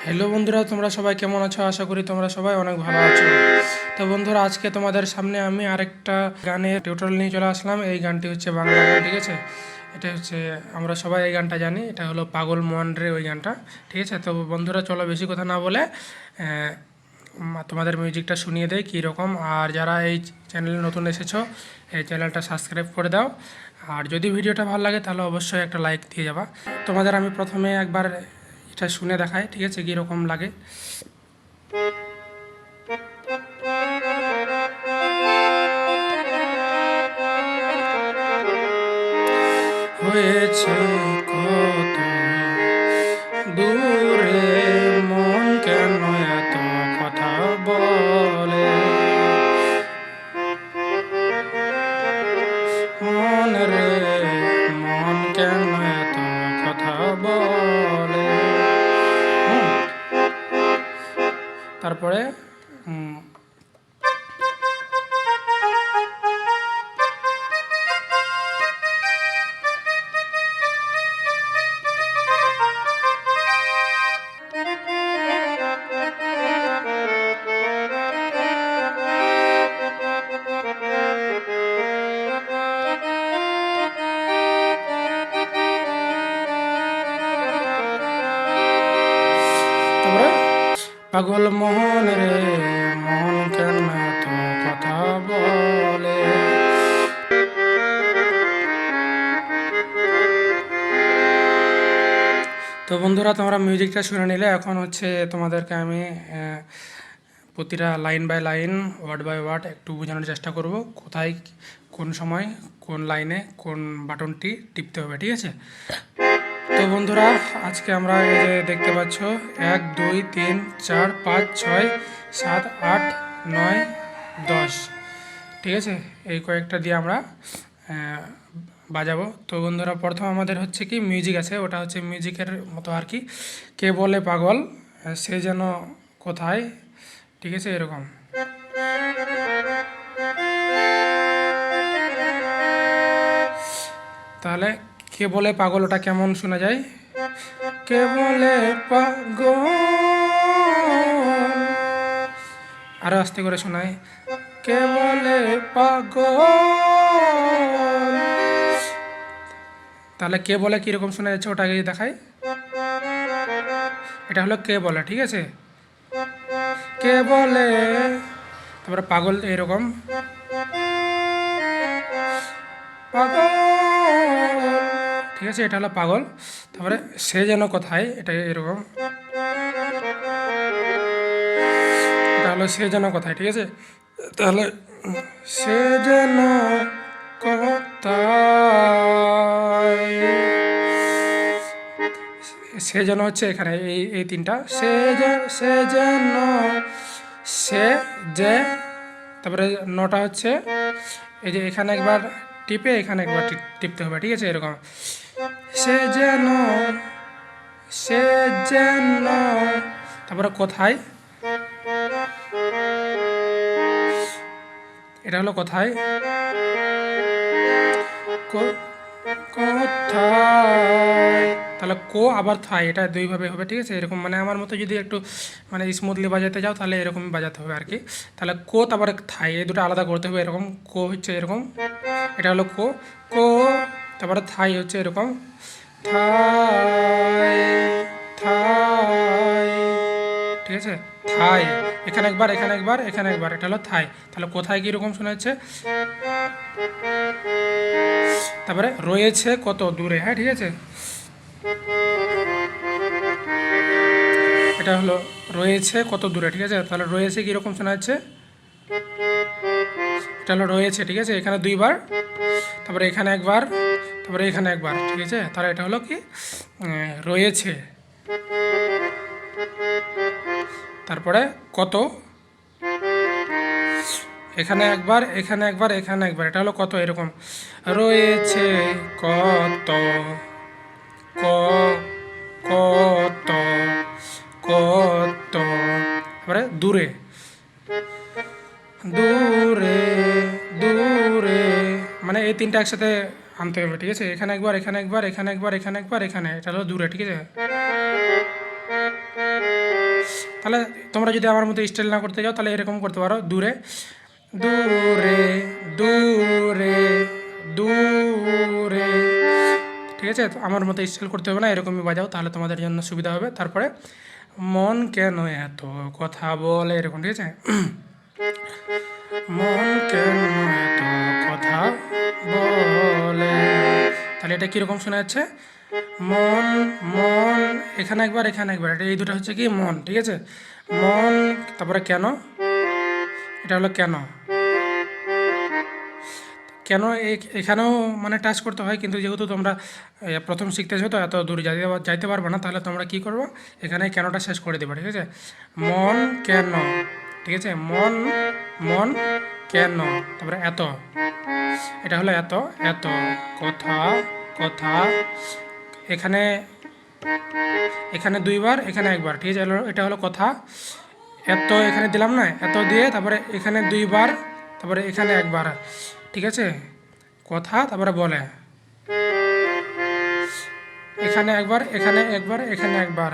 Hello বন্ধুরা, তোমরা সবাই কেমন আছো? আশা করি তোমরা সবাই অনেক ভালো আছো। তো বন্ধুরা, আজকে তোমাদের সামনে আমি আরেকটা গানের টিউটোরিয়াল নিয়ে চলে আসলাম। এই গানটি হচ্ছে বাংলা গান, ঠিক আছে? এটা হচ্ছে, আমরা সবাই এই গানটা জানি, এটা হলো পাগল মন রে ওই গানটা, ঠিক আছে? তো বন্ধুরা, চলো বেশি কথা না বলে তোমাদের মিউজিকটা শুনিয়ে দেয় কীরকম। আর যারা এই চ্যানেলে নতুন এসেছো, এই চ্যানেলটা সাবস্ক্রাইব করে দাও। আর যদি ভিডিওটা ভালো লাগে তাহলে অবশ্যই একটা লাইক দিয়ে যাবা। তোমাদের আমি প্রথমে একবার এটা শুনে দেখাই, ঠিক আছে, কীরকম লাগে। হয়েছে কত দূরে, মন কেন এত কথা বলে, মন রে মন কেন এত কথা বলে। তারপরে পাগল মোহন রে মন কেন এত কথা বলে। তো বন্ধুরা, তোমরা মিউজিকটা শুনে নিলে, এখন হচ্ছে তোমাদেরকে আমি প্রতিটা line by line, word by word একটু বোঝানোর চেষ্টা করব, কোথায় কোন সময় কোন লাইনে কোন বাটনটি টিপতে হবে, ঠিক আছে? তো বন্ধুরা, আজকে আমরা এই যে দেখতে পাচ্ছ 1 2 3 4 5 6 7 8 9 10, ঠিক আছে? এই কয়েকটা দিয়ে আমরা বাজাবো। তো বন্ধুরা, প্রথম আমাদের হচ্ছে কি মিউজিক আছে, ওটা হচ্ছে মিউজিকের মতো আর কি। কে বলে পাগল সে যেন কোথায়, ঠিক আছে, এরকম। তাহলে কে বলে পাগল ওটা কেমন শোনা যায়? কে বলে পাগল, আরো আস্তে করে শোনায়, কে বলে পাগল। তাহলে কে বলে কীরকম শোনা যাচ্ছে ওটাকে দেখাই। এটা হলো কে বলে, ঠিক আছে? কে বলে, তারপরে পাগল এরকম, পাগল, ঠিক আছে? এটা হলো পাগল। তারপরে সে যেন কোথায়, এটা এরকম, এটা হলো সে যেন কোথায়, ঠিক আছে? তাহলে সে যেন কোথায়, সে যেন হচ্ছে এখানে এই এই তিনটা, সে যেন, সে যে, তারপরে নটা হচ্ছে এই যে এখানে একবার টিপে এখানে একবার টিপতে হবে, ঠিক আছে? এরকম, সে যেন, সে যেন, তারপরে কোথায়, এটা হলো কোথায়, কোথায়, তাহলে কো আবার থাই, এটা দুইভাবে হবে, ঠিক আছে? এরকম, মানে আমার মতো যদি একটু মানে স্মুথলি বাজাতে যাও তাহলে এরকমই বাজাতে হবে আর কি। তাহলে কো তারপরে থাই, এই দুটো আলাদা করতে হবে। এরকম কো হচ্ছে এরকম, এটা হলো কো, কো, তারপরে থাই হচ্ছে এরকম, থাই, থাই, ঠিক আছে? থাই, এখানে একবার, এখানে একবার, এখানে একবার, এটা হলো থাই। তাহলে কোথায় কীরকম শোনা যাচ্ছে? তারপরে রয়েছে কত দূরে, হ্যাঁ, ঠিক আছে? এটা হলো রয়েছে কত দূরে, ঠিক আছে? তাহলে রয়েছে কীরকম শোনা যাচ্ছে? এটা হলো রয়েছে, ঠিক আছে? এখানে দুইবার, তারপরে এখানে একবার, তারপরে এখানে একবার, ঠিক আছে? তাহলে এটা হলো কি রয়েছে। তারপরে কত, এখানে একবার, এখানে একবার, এখানে একবার, এটা হলো কত, এরকম রয়েছে কত, কত, কত, তারপরে দূরে, দূরে, দূরে, মানে এই তিনটা একসাথে আনতে হবে, ঠিক আছে? এখানে একবার, এখানে একবার, এখানে একবার, এখানে একবার, এখানে, এটা হলো দূরে, ঠিক আছে? তাহলে তোমরা যদি আমার মতো স্টাইল না করতে যাও তাহলে এরকম করতে পারো, দূরে দূরে দূরে দূরে, ঠিক আছে? তো আমার মতো স্টাইল করতে হবে না, এরকমই বাজাও, তাহলে তোমাদের জন্য সুবিধা হবে। তারপরে মন কেন এত কথা বলে, এরকম, ঠিক আছে? মন কেন এত কথা বলে, তাহলে এটা কীরকম শোনা যাচ্ছে? মন মন, এখানে একবার এখানে একবার, এটা এই দুটো হচ্ছে কি মন, ঠিক আছে? মন, তারপরে কেন, এটা হলো কেন। কেন এখানেও মানে টাচ করতে হয়, কিন্তু যেহেতু তোমরা প্রথম শিখতেছো তো এত দূর যাইতে পারবে না, তাহলে তোমরা কি করবো, এখানে কেনটা শেষ করে দেবে, ঠিক আছে? মন কেন, ঠিক আছে? মন মন কেন, তারপরে এত, এটা হলো এত এত কথা কথা, এখানে এখানে দুইবার, এখানে একবার, ঠিক আছে? এটা হলো কথা। এত এখানে দিলাম না, এত দিয়ে তারপরে এখানে দুইবার, তারপরে এখানে একবার, ঠিক আছে? কথা, তারপরে বলে, এখানে একবার এখানে একবার এখানে একবার,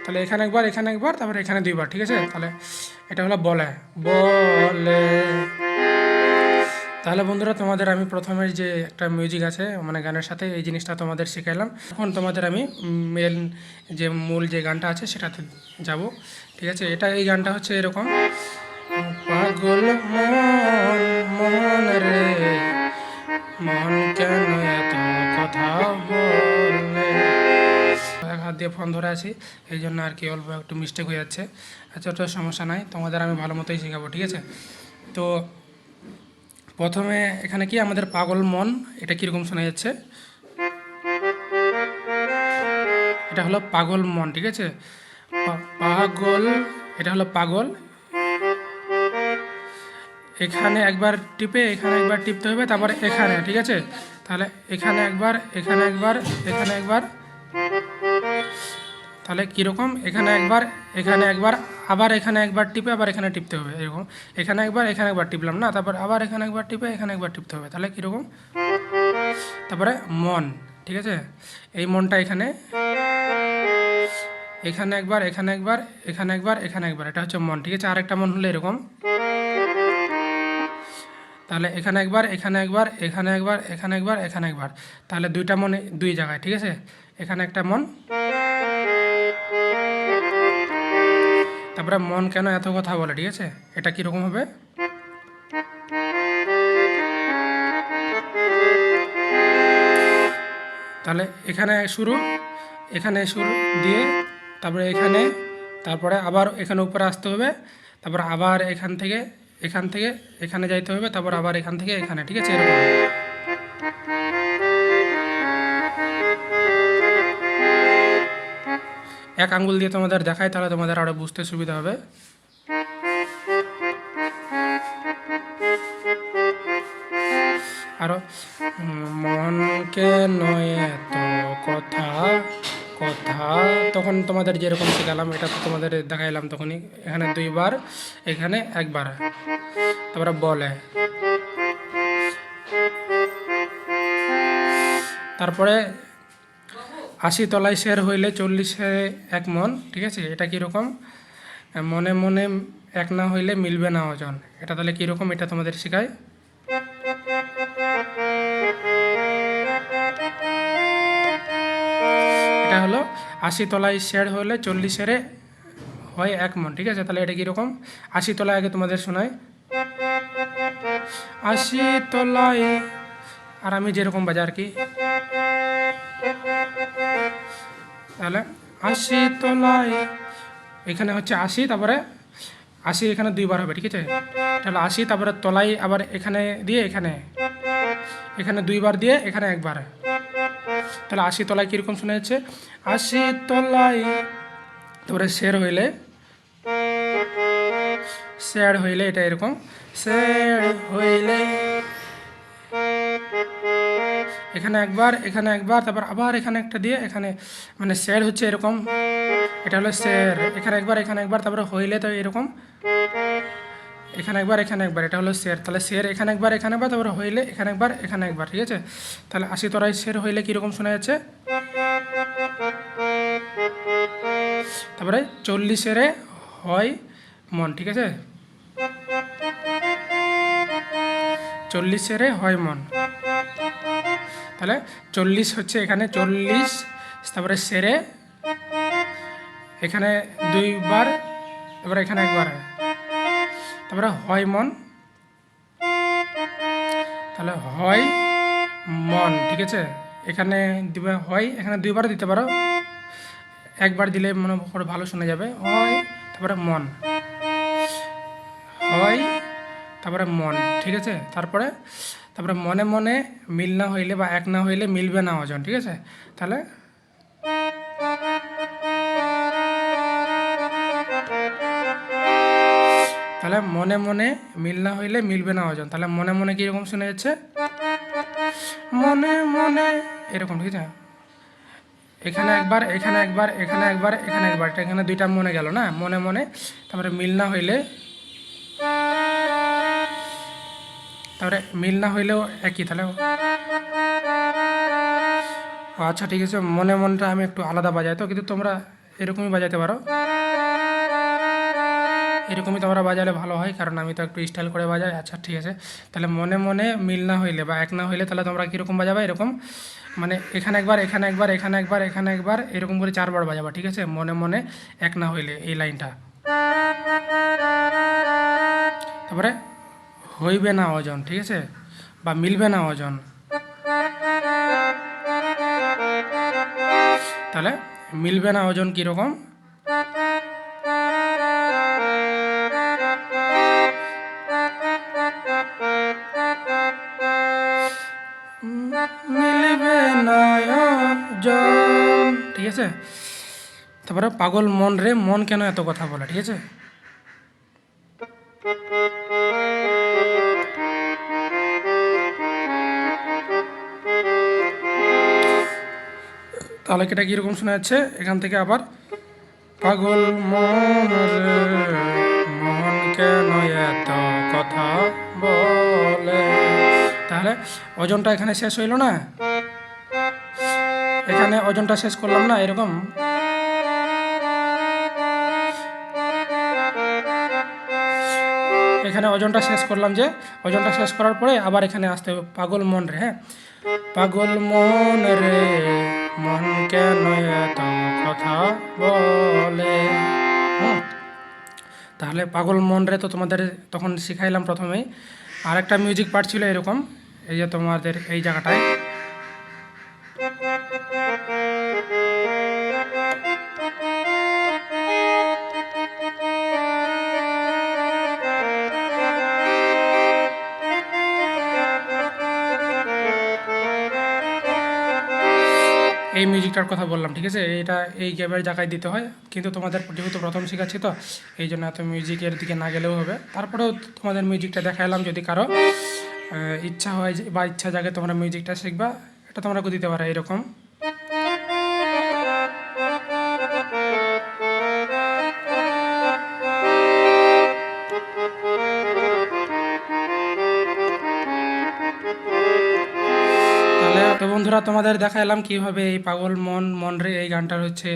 তাহলে এখানে একবার এখানে একবার, তারপরে এখানে দুইবার, ঠিক আছে? তাহলে এটা হলো বলে বলে। তাহলে বন্ধুরা, তোমাদের আমি প্রথমে যে একটা মিউজিক আছে মানে গানের সাথে, এই জিনিসটা তোমাদের শিখাইলাম। এখন তোমাদের আমি মেন যে মূল যে গানটা আছে সেটাতে যাব, ঠিক আছে? এই গানটা হচ্ছে এরকম, পাগল মন মন রে, মন কেন এত কথা বলে। এক হাত দিয়ে ফোন ধরে আছি, এই জন্য আর কি অল্প একটু মিস্টেক হয়ে যাচ্ছে। আচ্ছা, ওটা সমস্যা নাই, তোমাদের আমি ভালো মতোই শেখাবো, ঠিক আছে? তো প্রথমে এখানে কি আমাদের পাগল মন, এটা কীরকম শোনা যাচ্ছে? এটা হলো পাগল মন, ঠিক আছে? পাগল, এটা হলো পাগল, এখানে একবার টিপে এখানে একবার টিপতে হবে, তারপরে এখানে, ঠিক আছে? তাহলে এখানে একবার এখানে একবার এখানে একবার, তাহলে কীরকম, এখানে একবার এখানে একবার, আবার এখানে একবার টিপে আবার এখানে টিপতে হবে, এরকম। এখানে একবার টিপলাম না, তারপর আবার এখানে একবার টিপে এখানে একবার টিপতে হবে, তাহলে কীরকম? তারপরে মন, ঠিক আছে? এই মনটা এখানে এখানে একবার এখানে একবার এখানে একবার এখানে একবার, এটা হচ্ছে মন, ঠিক আছে? আরেকটা মন হলো এরকম, তাহলে এখানে একবার এখানে একবার এখানে একবার এখানে একবার এখানে একবার, তাহলে দুইটা মন দুই জায়গায়, ঠিক আছে? এখানে একটা মন, তারপরে মন কেন এত কথা বলে, ঠিক আছে? এটা কীরকম হবে? তাহলে এখানে শুরু দিয়ে, তারপরে এখানে, তারপরে আবার এখানে উপরে আসতে হবে, তারপর আবার এখান থেকে এখানে যাইতে হবে, তারপর আবার এখান থেকে এখানে, ঠিক আছে? এরকম এক আঙ্গুল দিয়ে তোমাদের দেখায়, তাহলে তোমাদের আরও বুঝতে সুবিধা হবে। আরও মন কেন এত কথা কথা, তখন তোমাদের যেরকম শেখালাম এটা তো তোমাদের দেখাইলাম তখনই, এখানে দুইবার এখানে একবার, তারপরে বলে, তারপরে 80 তলায় শের হইলে 40-এ 1 মন, ঠিক আছে? এটা কীরকম? মনে মনে এক না হইলে মিলবে না ওজন, এটা তাহলে কীরকম, এটা তোমাদের শেখায়। এটা হলো 80 তলায় শের হলে 40-এর হয় 1 মন, ঠিক আছে? তাহলে এটা কীরকম? 80 তলায় আগে তোমাদের শোনায়, 80 তলায়, আর আমি যেরকম বাজাই আর কি, তাহলে 80 তলায়, এখানে হচ্ছে 80, তারপরে 80 এখানে দুইবার হবে, ঠিক আছে? তাহলে 80, তারপরে তলায় আবার এখানে দিয়ে এখানে দুইবার দিয়ে এখানে একবার, তাহলে 80 তলায় কীরকম শোনা যাচ্ছে? 80 তলায়, তারপরে শের হইলে এটা এরকম, শের হইলে এখানে একবার তারপর আবার এখানে একটা দিয়ে এখানে, মানে শের হচ্ছে এরকম, এটা হলো শের, এখানে একবার তারপরে হইলে তো এরকম, এখানে একবার, এটা হলো শের। তাহলে শের এখানে একবার তারপরে হইলে এখানে একবার, ঠিক আছে? তাহলে 80 তলায় শের হইলে কীরকম শোনা যাচ্ছে? তারপরে 40-এর হয় মন, ঠিক আছে, 40-এর হয় মন। তাহলে 40 হচ্ছে এখানে 40, তারপরে সেরে এখানে 2বার, তারপরে এখানে 1বার, তারপরে হয় মন, তাহলে হয় মন, ঠিক আছে। এখানে দিবে হয়, এখানে 2বার দিতে পারো, 1বার দিলে মনে করে ভালো শোনা যাবে। হয় তারপরে মন, হয় তারপরে মন, ঠিক আছে। তারপরে মনে মনে মিল না হইলে বা এক না হইলে মিলবে না ওজন, ঠিক আছে। তাহলে মনে মনে মিল না হইলে মিলবে না ওজন। তাহলে মনে মনে কীরকম শোনা যাচ্ছে, মনে মনে এরকম, ঠিক আছে। এখানে 1বার, এখানে 1বার, এখানে 1বার, এখানে 1বার, এটা এখানে 2টা মনে গেল না, মনে মনে। তারপরে মিল না হইলে, তারপরে মিল না হইলেও একই, তাহলে আচ্ছা ঠিক আছে। মনে মনটা আমি একটু আলাদা বাজাই তো, কিন্তু তোমরা এরকমই বাজাতে পারো, এরকমই তোমরা বাজালে ভালো হয়, কারণ আমি তো একটু স্টাইল করে বাজাই। আচ্ছা ঠিক আছে। তাহলে মনে মনে মিল না হইলে বা এক না হইলে তাহলে তোমরা কীরকম বাজাবে, এরকম মানে এখানে 1বার, এখানে 1বার, এখানে 1বার, এখানে 1বার, এরকম করে 4বার বাজাবা, ঠিক আছে। মনে মনে এক না হইলে এই লাইনটা। তারপরে হইবে না ওজন, ঠিক আছে, বা মিলবে না ওজন। তাহলে মিলবে না ওজন কীরকম, মিলবে না ওজন, ঠিক আছে। তারপরে পাগল মন রে, মন কেন এত কথা বলে, ঠিক আছে। তাহলে এটা কীরকম শোনা যাচ্ছে, এখান থেকে আবার পাগল মন রে মন কেন এত কথা বলে। তাহলে ওজনটা এখানে শেষ হইল না, এখানে ওজনটা শেষ করলাম না, এরকম। এখানে ওজনটা শেষ করলাম, যে ওজনটা শেষ করার পরে আবার এখানে আসতে হবে পাগল মন রে। হ্যাঁ, পাগল মন রে মন কেন এত কথা বলে। তাহলে পাগল মন রে তো তোমাদের তখন শিখাইলাম প্রথমেই। আর একটা মিউজিক পার্ট ছিল এরকম, এই যে তোমাদের এই জায়গাটায়, এই মিউজিকটার কথা বললাম, ঠিক আছে। এটা এই গেমের জায়গায় দিতে হয়, কিন্তু তোমাদের যেহেতু প্রথম শেখাচ্ছি তো এই জন্য এত মিউজিকের দিকে না গেলেও হবে। তারপরেও তোমাদের মিউজিকটা দেখালাম, যদি কারো ইচ্ছা হয় বা ইচ্ছা জাগে তোমরা মিউজিকটা শিখবা, এটা তোমরা দিতে পারো এরকম। তো বন্ধুরা তোমাদের দেখালাম কীভাবে এই পাগল মন মন রে এই গানটার হচ্ছে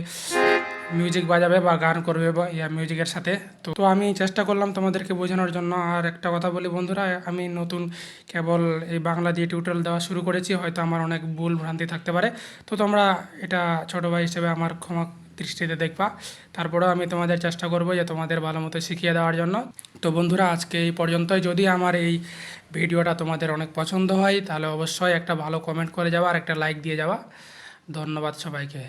মিউজিক বাজাবে বা গান করবে বা মিউজিকের সাথে। তো আমি চেষ্টা করলাম তোমাদেরকে বোঝানোর জন্য। আর একটা কথা বলি বন্ধুরা, আমি নতুন কেবল এই বাংলা দিয়ে টিউটোরিয়াল দেওয়া শুরু করেছি, হয়তো আমার অনেক ভুল ভ্রান্তি থাকতে পারে, তো তোমরা এটা ছোটো ভাই হিসেবে আমার ক্ষমা দৃষ্টিতে দেখবা। তারপরেও আমি তোমাদের চেষ্টা করব যে তোমাদের ভালো মতো শিখিয়ে দেওয়ার জন্য। তো বন্ধুরা আজকে এই পর্যন্তই। যদি আমার এই ভিডিওটা তোমাদের অনেক পছন্দ হয় তাহলে অবশ্যই একটা ভালো কমেন্ট করে যাওয়া আর একটা লাইক দিয়ে যাওয়া। ধন্যবাদ সবাইকে।